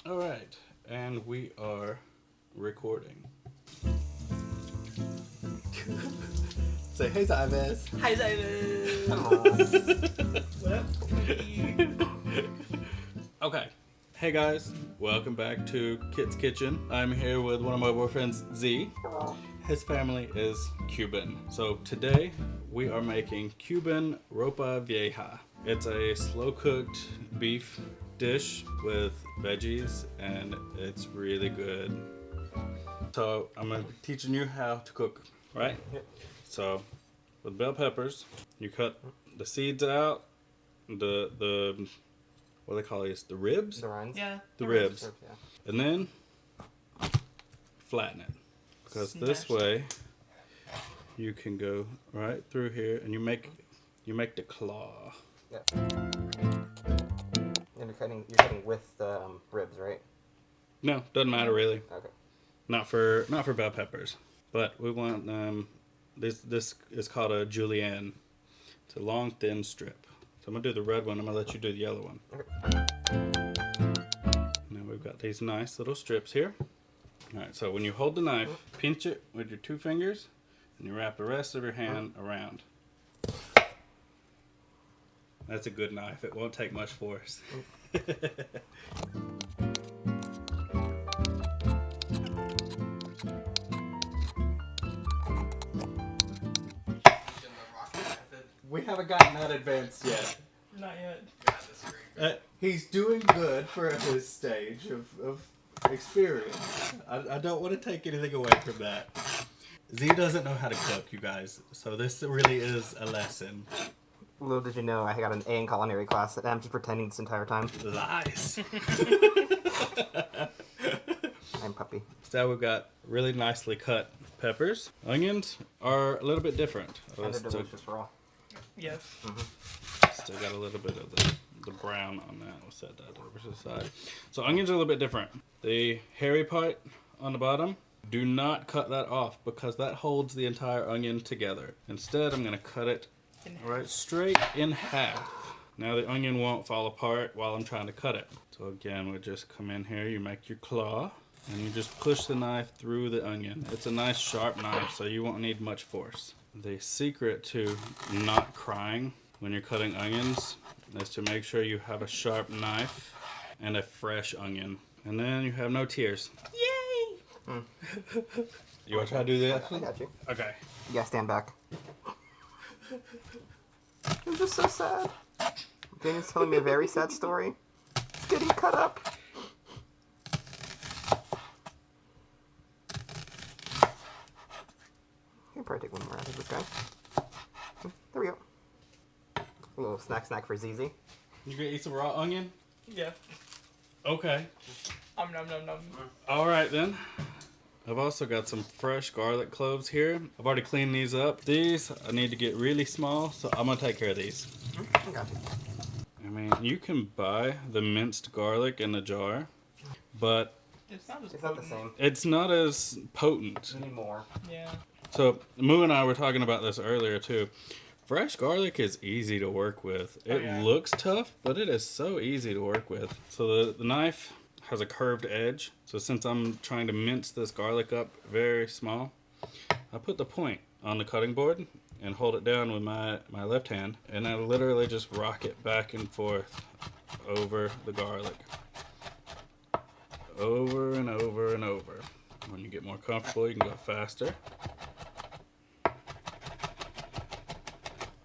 All right, and we are recording. Say hey, Zybez. Hi, Zybez. What up? Okay. Hey guys, welcome back to Kit's Kitchen. I'm here with one of my boyfriends, Z. His family is Cuban. So today we are making Cuban Ropa Vieja. It's a slow-cooked beef dish with veggies, and it's really good. So I'm gonna be teaching you how to cook, right? So with bell peppers, you cut the seeds out, the what do they call these? The ribs? The rinds? Yeah. The ribs. Yeah. And then flatten it. Because this Smash way you can go right through here and you make the claw. Yeah. And you're cutting with the ribs, right? No, doesn't matter really. Okay. Not for bell peppers. But we want this is called a julienne. It's a long thin strip. So I'm gonna do the red one, I'm gonna let you do the yellow one. Okay. Now we've got these nice little strips here. Alright, so when you hold the knife, pinch it with your two fingers, and you wrap the rest of your hand around. That's a good knife, it won't take much force. We haven't gotten that advanced yet. Not yet. He's doing good for his stage of experience. I don't want to take anything away from that. Z doesn't know how to cook, you guys, so this really is a lesson. Little did you know, I got an A in culinary class, and I'm just pretending this entire time. Lies. I'm puppy. So we've got really nicely cut peppers. Onions are a little bit different. And they're delicious raw. Yes. Still got a little bit of the brown on that. We'll set that over to the side. So onions are a little bit different. The hairy part on the bottom, do not cut that off because that holds the entire onion together. Instead, I'm going to cut it right straight in half. Now the onion won't fall apart while I'm trying to cut it. So again, we just come in here, you make your claw, and you just push the knife through the onion. It's a nice sharp knife, so you won't need much force. The secret to not crying when you're cutting onions is to make sure you have a sharp knife and a fresh onion. And then you have no tears. Yay! You want to try to do that? I got you. Okay. You gotta stand back. I'm just so sad. Daniel's telling me a very sad story. It's getting cut up. I'll probably take one more out of this guy. There we go. A little snack for ZZ. You gonna eat some raw onion? Yeah. Okay. Nom nom. All right then. I've also got some fresh garlic cloves here. I've already cleaned these up. These I need to get really small, so I'm gonna take care of these. I got you. I mean, you can buy the minced garlic in a jar, but It's not as It's not the potent. same. it's not as potent. You need more. Yeah. So Moo and I were talking about this earlier too. Fresh garlic is easy to work with. It yeah. looks tough, but it is so easy to work with. So the knife has a curved edge. So since I'm trying to mince this garlic up very small, I put the point on the cutting board and hold it down with my left hand, and I literally just rock it back and forth over the garlic. Over and over and over. When you get more comfortable, you can go faster.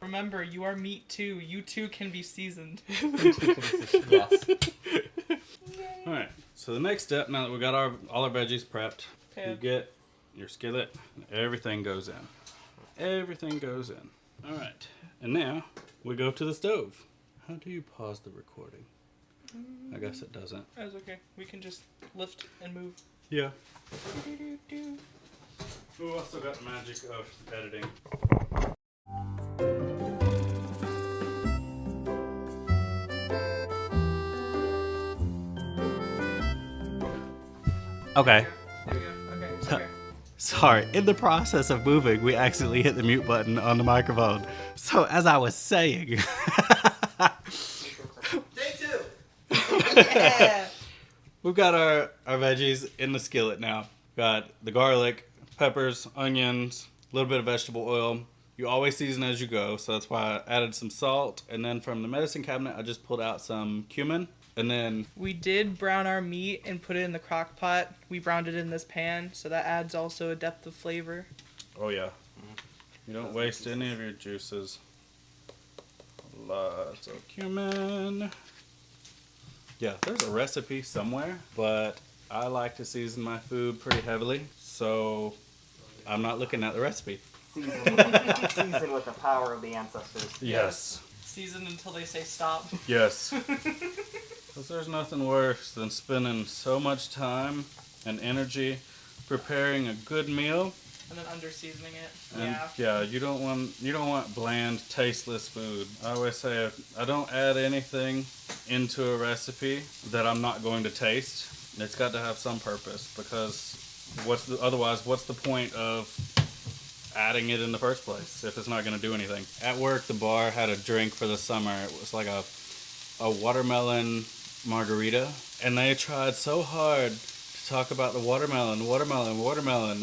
Remember, you are meat too. You too can be seasoned. Yes. Alright, so the next step, now that we got all our veggies prepped, Yeah. you get your skillet, and everything goes in. Everything goes in. Alright, and now we go to the stove. How do you pause the recording? I guess it doesn't. That's okay. We can just lift and move. Yeah. Do-do-do-do. We also got the magic of editing. Okay. There we go. Okay. Okay. Sorry, in the process of moving, we accidentally hit the mute button on the microphone. So, as I was saying... Take two. Yeah. we've got our veggies in the skillet now. Got the garlic, peppers, onions, a little bit of vegetable oil. You always season as you go, so that's why I added some salt. And then from the medicine cabinet, I just pulled out some cumin. And then We did brown our meat and put it in the crock pot. We browned it in this pan, so that adds also a depth of flavor. oh yeah, you don't waste any of your juices. Lots of cumin. Yeah, there's a recipe somewhere, but I like to season my food pretty heavily, so I'm not looking at the recipe. Season with the power of the ancestors. Yes. Seasoned until they say stop. Yes. Because there's nothing worse than spending so much time and energy preparing a good meal. And then under seasoning it. And Yeah. you don't want bland, tasteless food. I always say I don't add anything into a recipe that I'm not going to taste. It's got to have some purpose, because otherwise what's the point of adding it in the first place if it's not going to do anything? At work, the bar had a drink for the summer. It was like a watermelon margarita, and they tried so hard to talk about the watermelon,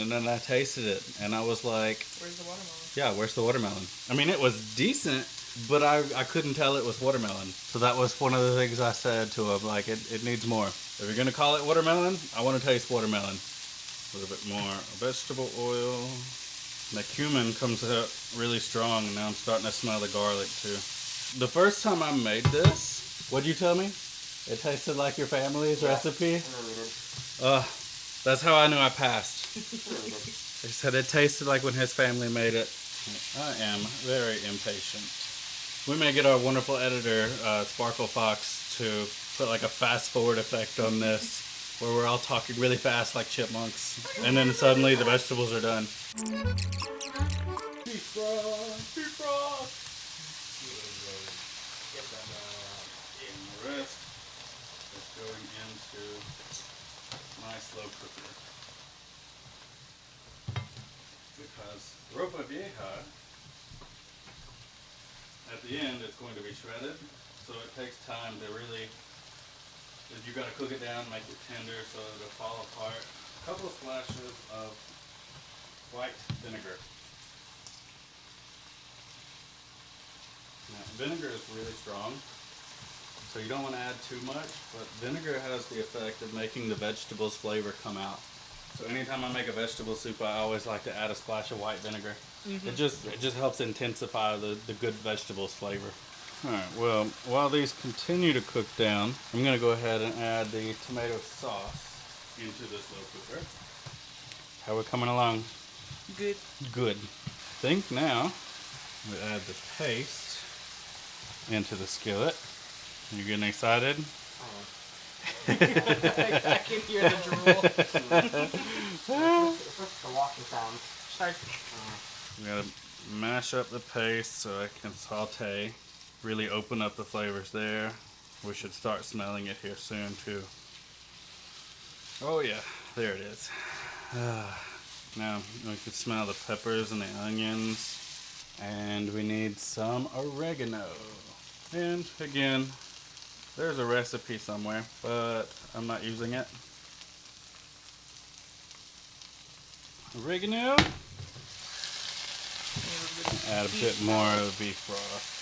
and then I tasted it, and I was like, Where's the watermelon? yeah, where's the watermelon? I mean, it was decent, but I couldn't tell it was watermelon. So that was one of the things I said to him, like, it needs more. If you're going to call it watermelon, I want to taste watermelon. A little bit more vegetable oil. The cumin comes out really strong, and now I'm starting to smell the garlic too. The first time I made this, what'd you tell me? It tasted like your family's recipe? It really did. That's how I knew I passed. It really did. He said it tasted like when his family made it. I am very impatient. We may get our wonderful editor, Sparklefox, to put like a fast forward effect on this, where we're all talking really fast like chipmunks, and then suddenly the vegetables are done. Beef broth, beef broth. And the rest is going into my slow cooker. Because Ropa Vieja, at the end, it's going to be shredded, so it takes time to really, you got to cook it down, make it tender so it'll fall apart. A couple of splashes of white vinegar. Now, vinegar is really strong, so you don't want to add too much, but vinegar has the effect of making the vegetables flavor come out. So anytime I make a vegetable soup, I always like to add a splash of white vinegar. Mm-hmm. It just helps intensify the good vegetables flavor. Alright, well, while these continue to cook down, I'm going to go ahead and add the tomato sauce into the slow cooker. How we're coming along? Good. Good. I think now we add the paste into the skillet. You getting excited? I can hear the drool. It's the walking sound. Shark. We gotta mash up the paste so I can saute. Really open up the flavors there. We should start smelling it here soon too. Oh yeah, there it is. Now we can smell the peppers and the onions. And we need some oregano. And again, there's a recipe somewhere, but I'm not using it. Oregano. Add a bit more of the beef broth.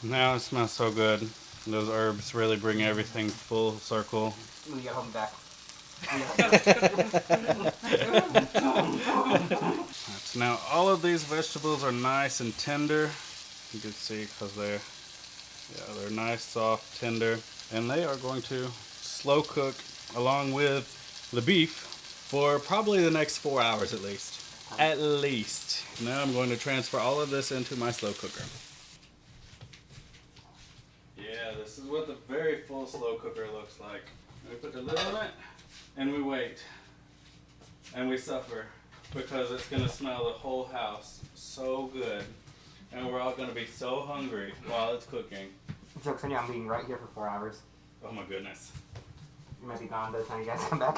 Now it smells so good. Those herbs really bring everything full circle. We gotta hold them back. So now all of these vegetables are nice and tender. You can see because they're nice, soft, tender, and they are going to slow cook along with the beef for probably the next 4 hours at least. At least. Now I'm going to transfer all of this into my slow cooker. Yeah, this is what the very full slow cooker looks like. We put the lid on it, and we wait. And we suffer, because it's going to smell the whole house so good. And we're all going to be so hungry while it's cooking. Joke's on you, I'm being right here for 4 hours. Oh my goodness. You might be gone by the time you guys come back.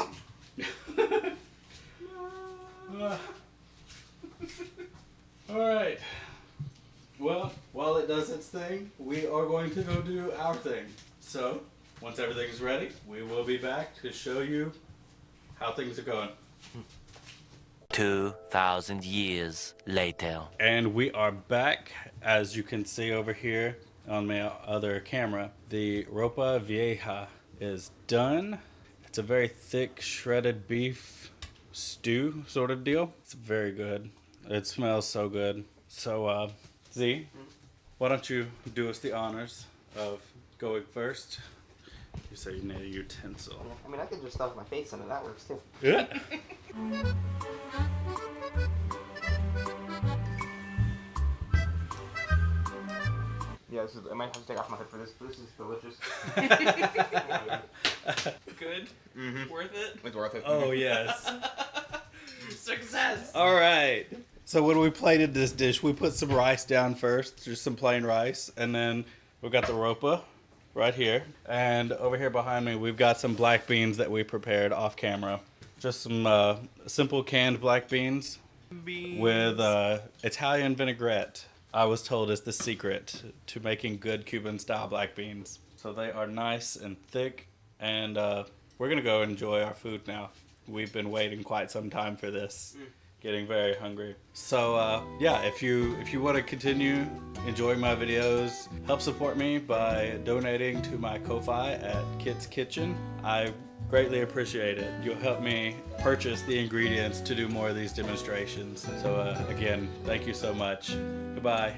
Alright. Well, while it does its thing, we are going to go do our thing. So, once everything's ready, we will be back to show you how things are going. 2,000 years later. And we are back. As you can see over here on my other camera, the Ropa Vieja is done. It's a very thick shredded beef stew sort of deal. It's very good. It smells so good. So Z, why don't you do us the honors of going first? You say you need a utensil. I mean, I could just stuff my face in it. That works too. Yeah. Yeah, I might have to take off my hood for this, but this is delicious. Good. Mm-hmm. Worth it. It's worth it. Oh, yes. Success. All right. So when we plated this dish, we put some rice down first, just some plain rice, and then we got the ropa right here. And over here behind me, we've got some black beans that we prepared off camera. Just some simple canned black beans with Italian vinaigrette. I was told is the secret to making good Cuban style black beans. So they are nice and thick, and we're gonna go enjoy our food now. We've been waiting quite some time for this. Getting very hungry. So yeah, if you want to continue enjoying my videos, help support me by donating to my Ko-Fi at Kit's Kitchen. I greatly appreciate it. You'll help me purchase the ingredients to do more of these demonstrations. So again, thank you so much. Goodbye.